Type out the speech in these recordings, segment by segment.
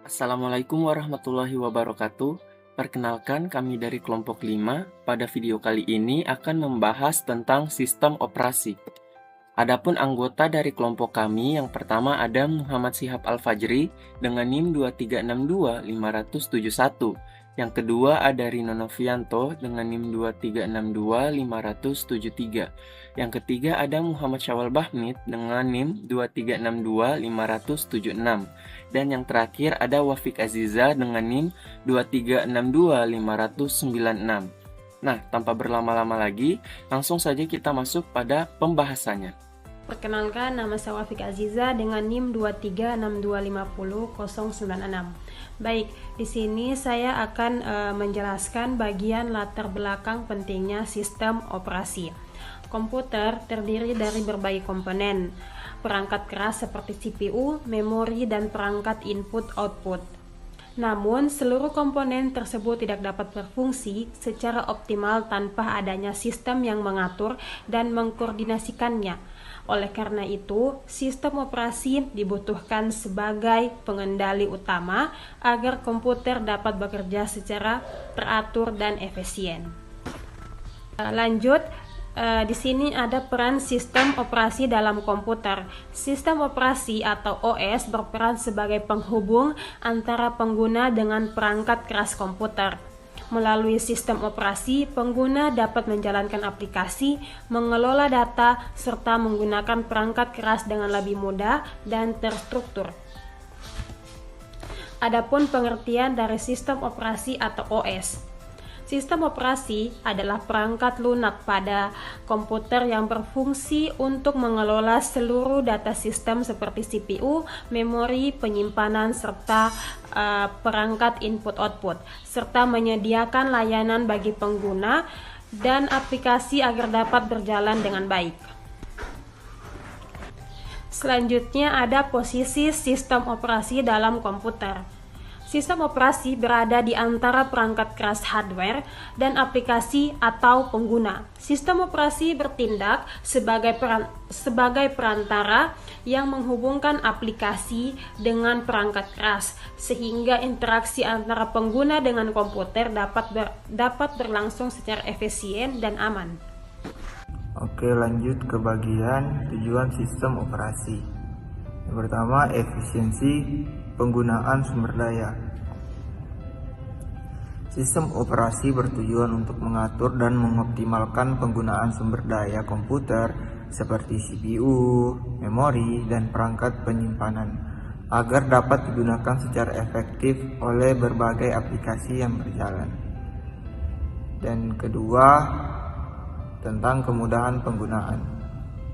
Assalamualaikum warahmatullahi wabarakatuh. Perkenalkan, kami dari kelompok 5. Pada video kali ini akan membahas tentang sistem operasi. Adapun anggota dari kelompok kami, yang pertama ada Muhammad Syihab Al-Fajri dengan NIM 2362571. Yang kedua ada Rino Novianto dengan NIM 2362573. Yang ketiga ada Muhammad Syawal Bahmid dengan NIM 2362576. Dan yang terakhir ada Wafik Aziza dengan NIM 2362596. Nah, tanpa berlama-lama lagi, langsung saja kita masuk pada pembahasannya. Perkenalkan, nama saya Wafik Aziza dengan NIM 236250096. Baik, di sini saya akan menjelaskan bagian latar belakang pentingnya sistem operasi. Komputer terdiri dari berbagai komponen, perangkat keras seperti CPU, memori, dan perangkat input-output. Namun, seluruh komponen tersebut tidak dapat berfungsi secara optimal tanpa adanya sistem yang mengatur dan mengkoordinasikannya. Oleh karena itu, sistem operasi dibutuhkan sebagai pengendali utama agar komputer dapat bekerja secara teratur dan efisien. Lanjut, di sini ada peran sistem operasi dalam komputer. Sistem operasi atau OS berperan sebagai penghubung antara pengguna dengan perangkat keras komputer. Melalui sistem operasi, pengguna dapat menjalankan aplikasi, mengelola data, serta menggunakan perangkat keras dengan lebih mudah dan terstruktur. Adapun pengertian dari sistem operasi atau OS. Sistem operasi adalah perangkat lunak pada komputer yang berfungsi untuk mengelola seluruh data sistem seperti CPU, memori, penyimpanan, serta perangkat input-output, serta menyediakan layanan bagi pengguna dan aplikasi agar dapat berjalan dengan baik. Selanjutnya ada posisi sistem operasi dalam komputer. Sistem operasi berada di antara perangkat keras hardware dan aplikasi atau pengguna. Sistem operasi bertindak sebagai perantara yang menghubungkan aplikasi dengan perangkat keras, sehingga interaksi antara pengguna dengan komputer dapat berlangsung secara efisien dan aman. Oke, lanjut ke bagian tujuan sistem operasi. Yang pertama, efisiensi penggunaan sumber daya. Sistem operasi bertujuan untuk mengatur dan mengoptimalkan penggunaan sumber daya komputer seperti CPU, memori, dan perangkat penyimpanan agar dapat digunakan secara efektif oleh berbagai aplikasi yang berjalan. Dan kedua, tentang kemudahan penggunaan.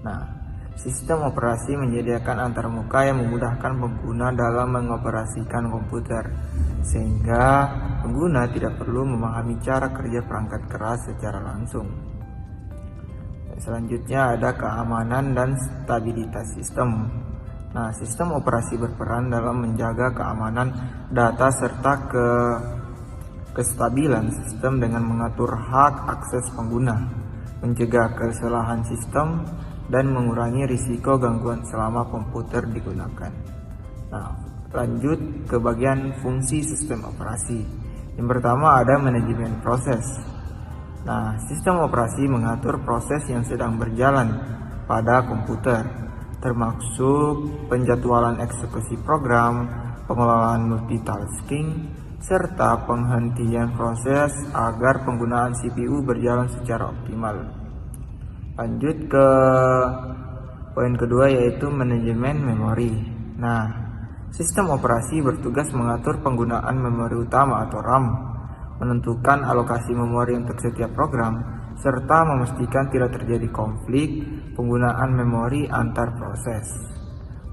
Nah, sistem operasi menyediakan antarmuka yang memudahkan pengguna dalam mengoperasikan komputer, sehingga pengguna tidak perlu memahami cara kerja perangkat keras secara langsung. Selanjutnya ada keamanan dan stabilitas sistem. Nah, sistem operasi berperan dalam menjaga keamanan data serta kestabilan sistem dengan mengatur hak akses pengguna, mencegah kesalahan sistem, dan mengurangi risiko gangguan selama komputer digunakan. Nah, lanjut ke bagian fungsi sistem operasi. Yang pertama ada manajemen proses. Nah, sistem operasi mengatur proses yang sedang berjalan pada komputer, termasuk penjadwalan eksekusi program, pengelolaan multitasking, serta penghentian proses agar penggunaan CPU berjalan secara optimal. Lanjut ke poin kedua, yaitu manajemen memori. Nah, sistem operasi bertugas mengatur penggunaan memori utama atau RAM, menentukan alokasi memori untuk setiap program, serta memastikan tidak terjadi konflik penggunaan memori antar proses.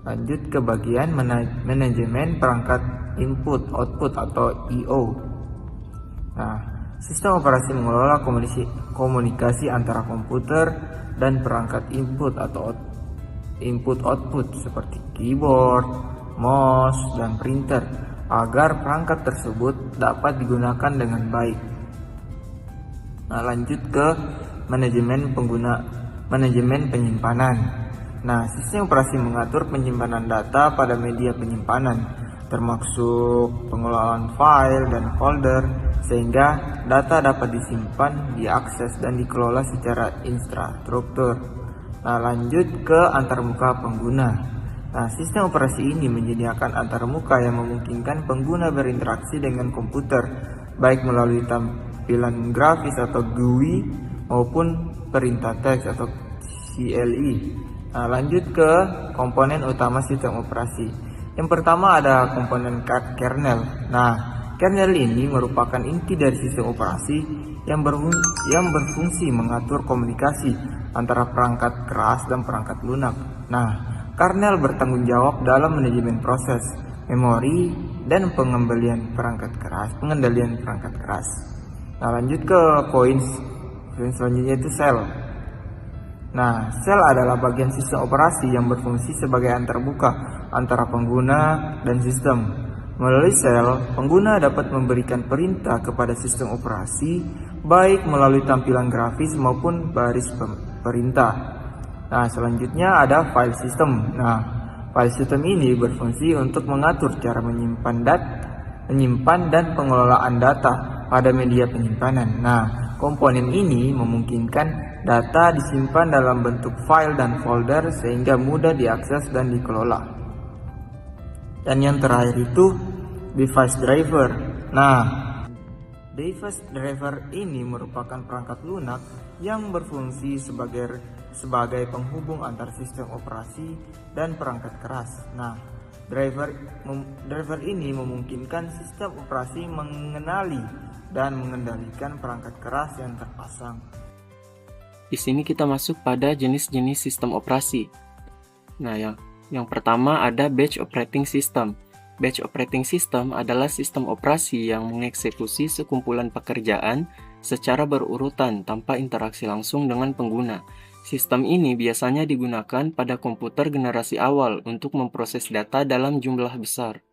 Lanjut ke bagian manajemen perangkat input-output atau I/O. Nah, sistem operasi mengelola komunikasi antara komputer dan perangkat input atau input-output seperti keyboard, mouse, dan printer agar perangkat tersebut dapat digunakan dengan baik. Nah, lanjut ke manajemen penyimpanan. Nah, sistem operasi mengatur penyimpanan data pada media penyimpanan, termasuk pengelolaan file dan folder, sehingga data dapat disimpan, diakses, dan dikelola secara infrastruktur. Nah, lanjut ke antarmuka pengguna. Nah, sistem operasi ini menyediakan antarmuka yang memungkinkan pengguna berinteraksi dengan komputer, baik melalui tampilan grafis atau GUI maupun perintah teks atau CLI. Nah, lanjut ke komponen utama sistem operasi. Yang pertama ada komponen kernel. Nah, kernel ini merupakan inti dari sistem operasi yang berfungsi mengatur komunikasi antara perangkat keras dan perangkat lunak. Nah, kernel bertanggung jawab dalam manajemen proses, memori, dan pengendalian perangkat keras. Nah, lanjut ke poin selanjutnya itu sel. Nah, sel adalah bagian sistem operasi yang berfungsi sebagai antarmuka antara pengguna dan sistem. Melalui sel, pengguna dapat memberikan perintah kepada sistem operasi, baik melalui tampilan grafis maupun baris perintah. Nah, selanjutnya ada file system. Nah, file system ini berfungsi untuk mengatur cara menyimpan dan pengelolaan data pada media penyimpanan. Nah, komponen ini memungkinkan data disimpan dalam bentuk file dan folder sehingga mudah diakses dan dikelola. Dan yang terakhir itu device driver. Nah, device driver ini merupakan perangkat lunak yang berfungsi sebagai penghubung antar sistem operasi dan perangkat keras. Nah, driver ini memungkinkan sistem operasi mengenali dan mengendalikan perangkat keras yang terpasang. Di sini kita masuk pada jenis-jenis sistem operasi. Nah, yang pertama ada Batch Operating System. Batch Operating System adalah sistem operasi yang mengeksekusi sekumpulan pekerjaan secara berurutan tanpa interaksi langsung dengan pengguna. Sistem ini biasanya digunakan pada komputer generasi awal untuk memproses data dalam jumlah besar.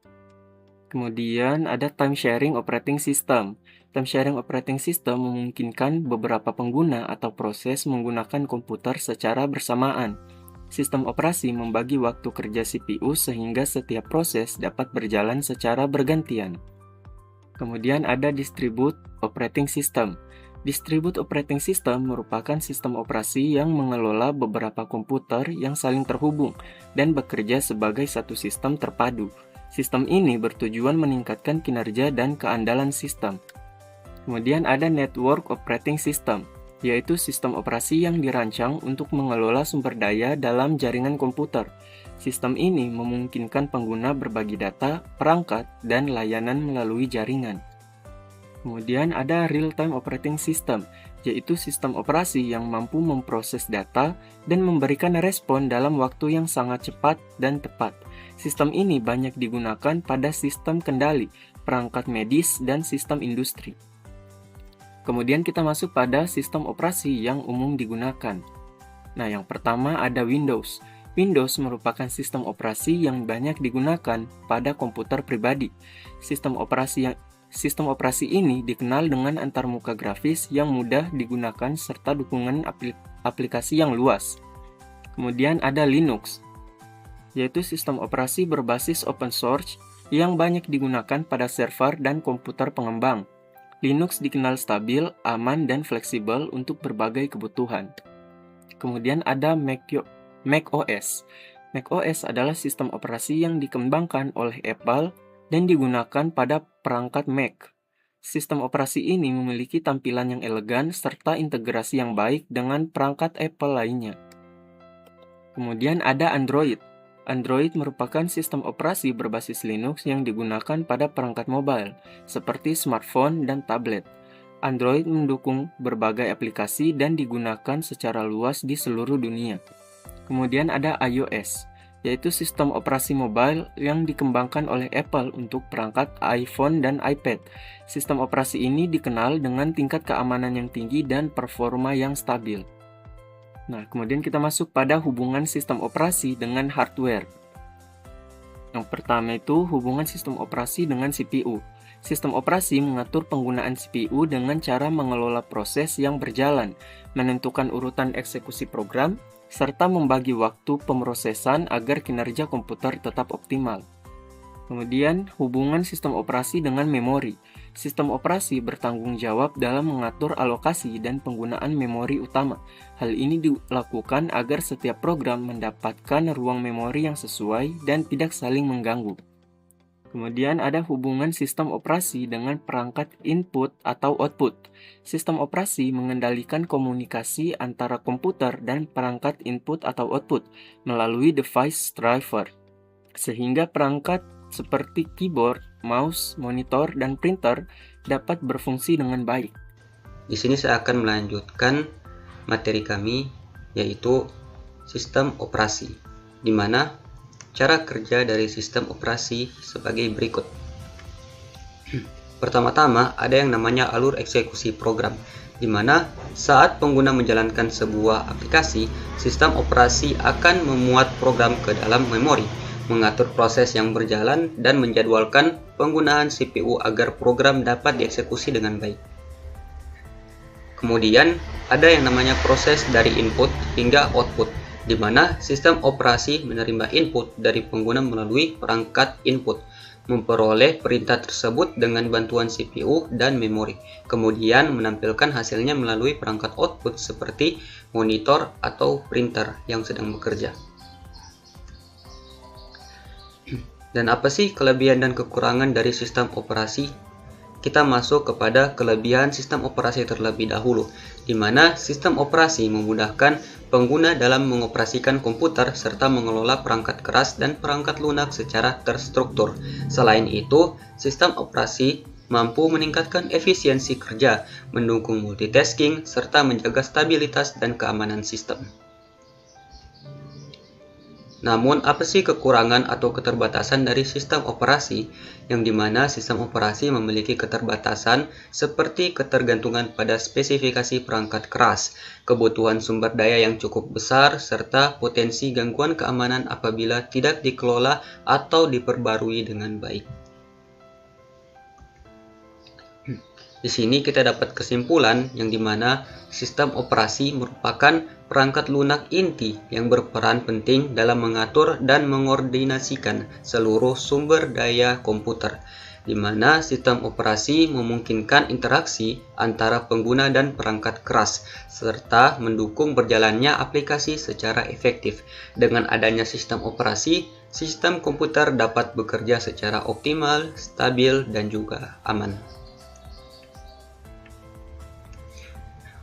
Kemudian ada Time Sharing Operating System. Time Sharing Operating System memungkinkan beberapa pengguna atau proses menggunakan komputer secara bersamaan. Sistem operasi membagi waktu kerja CPU sehingga setiap proses dapat berjalan secara bergantian. Kemudian ada Distribute Operating System. Distribute Operating System merupakan sistem operasi yang mengelola beberapa komputer yang saling terhubung dan bekerja sebagai satu sistem terpadu. Sistem ini bertujuan meningkatkan kinerja dan keandalan sistem. Kemudian ada Network Operating System, yaitu sistem operasi yang dirancang untuk mengelola sumber daya dalam jaringan komputer. Sistem ini memungkinkan pengguna berbagi data, perangkat, dan layanan melalui jaringan. Kemudian ada Real-Time Operating System, yaitu sistem operasi yang mampu memproses data dan memberikan respon dalam waktu yang sangat cepat dan tepat. Sistem ini banyak digunakan pada sistem kendali, perangkat medis, dan sistem industri. Kemudian kita masuk pada sistem operasi yang umum digunakan. Nah, yang pertama ada Windows. Windows merupakan sistem operasi yang banyak digunakan pada komputer pribadi. Sistem operasi ini dikenal dengan antarmuka grafis yang mudah digunakan serta dukungan aplikasi yang luas. Kemudian ada Linux, yaitu sistem operasi berbasis open source yang banyak digunakan pada server dan komputer pengembang. Linux dikenal stabil, aman, dan fleksibel untuk berbagai kebutuhan. Kemudian ada macOS. macOS adalah sistem operasi yang dikembangkan oleh Apple dan digunakan pada perangkat Mac. Sistem operasi ini memiliki tampilan yang elegan serta integrasi yang baik dengan perangkat Apple lainnya. Kemudian ada Android. Android merupakan sistem operasi berbasis Linux yang digunakan pada perangkat mobile, seperti smartphone dan tablet. Android mendukung berbagai aplikasi dan digunakan secara luas di seluruh dunia. Kemudian ada iOS, yaitu sistem operasi mobile yang dikembangkan oleh Apple untuk perangkat iPhone dan iPad. Sistem operasi ini dikenal dengan tingkat keamanan yang tinggi dan performa yang stabil. Nah, kemudian kita masuk pada hubungan sistem operasi dengan hardware. Yang pertama itu hubungan sistem operasi dengan CPU. Sistem operasi mengatur penggunaan CPU dengan cara mengelola proses yang berjalan, menentukan urutan eksekusi program, serta membagi waktu pemrosesan agar kinerja komputer tetap optimal. Kemudian, hubungan sistem operasi dengan memori. Sistem operasi bertanggung jawab dalam mengatur alokasi dan penggunaan memori utama. Hal ini dilakukan agar setiap program mendapatkan ruang memori yang sesuai dan tidak saling mengganggu. Kemudian ada hubungan sistem operasi dengan perangkat input atau output. Sistem operasi mengendalikan komunikasi antara komputer dan perangkat input atau output melalui device driver, sehingga perangkat seperti keyboard, mouse, monitor, dan printer dapat berfungsi dengan baik. Di sini saya akan melanjutkan materi kami, yaitu sistem operasi, di mana cara kerja dari sistem operasi sebagai berikut. Pertama-tama ada yang namanya alur eksekusi program, di mana saat pengguna menjalankan sebuah aplikasi, sistem operasi akan memuat program ke dalam memori, mengatur proses yang berjalan, dan menjadwalkan penggunaan CPU agar program dapat dieksekusi dengan baik. Kemudian ada yang namanya proses dari input hingga output, di mana sistem operasi menerima input dari pengguna melalui perangkat input, memperoleh perintah tersebut dengan bantuan CPU dan memori, kemudian menampilkan hasilnya melalui perangkat output seperti monitor atau printer yang sedang bekerja. Dan apa sih kelebihan dan kekurangan dari sistem operasi? Kita masuk kepada kelebihan sistem operasi terlebih dahulu, di mana sistem operasi memudahkan pengguna dalam mengoperasikan komputer serta mengelola perangkat keras dan perangkat lunak secara terstruktur. Selain itu, sistem operasi mampu meningkatkan efisiensi kerja, mendukung multitasking, serta menjaga stabilitas dan keamanan sistem. Namun, apa sih kekurangan atau keterbatasan dari sistem operasi, yang dimana sistem operasi memiliki keterbatasan seperti ketergantungan pada spesifikasi perangkat keras, kebutuhan sumber daya yang cukup besar, serta potensi gangguan keamanan apabila tidak dikelola atau diperbarui dengan baik. Di sini kita dapat kesimpulan yang dimana sistem operasi merupakan perangkat lunak inti yang berperan penting dalam mengatur dan mengordinasikan seluruh sumber daya komputer, di mana sistem operasi memungkinkan interaksi antara pengguna dan perangkat keras, serta mendukung berjalannya aplikasi secara efektif. Dengan adanya sistem operasi, sistem komputer dapat bekerja secara optimal, stabil, dan juga aman.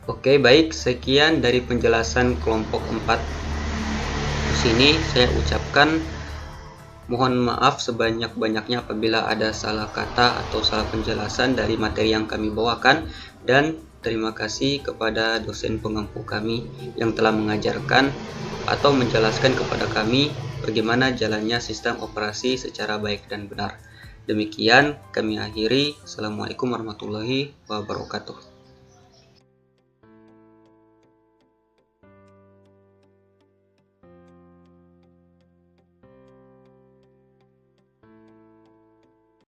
Oke, baik, sekian dari penjelasan kelompok 4. Di sini saya ucapkan mohon maaf sebanyak-banyaknya apabila ada salah kata atau salah penjelasan dari materi yang kami bawakan, dan terima kasih kepada dosen pengampu kami yang telah mengajarkan atau menjelaskan kepada kami bagaimana jalannya sistem operasi secara baik dan benar. Demikian kami akhiri. Assalamualaikum warahmatullahi wabarakatuh.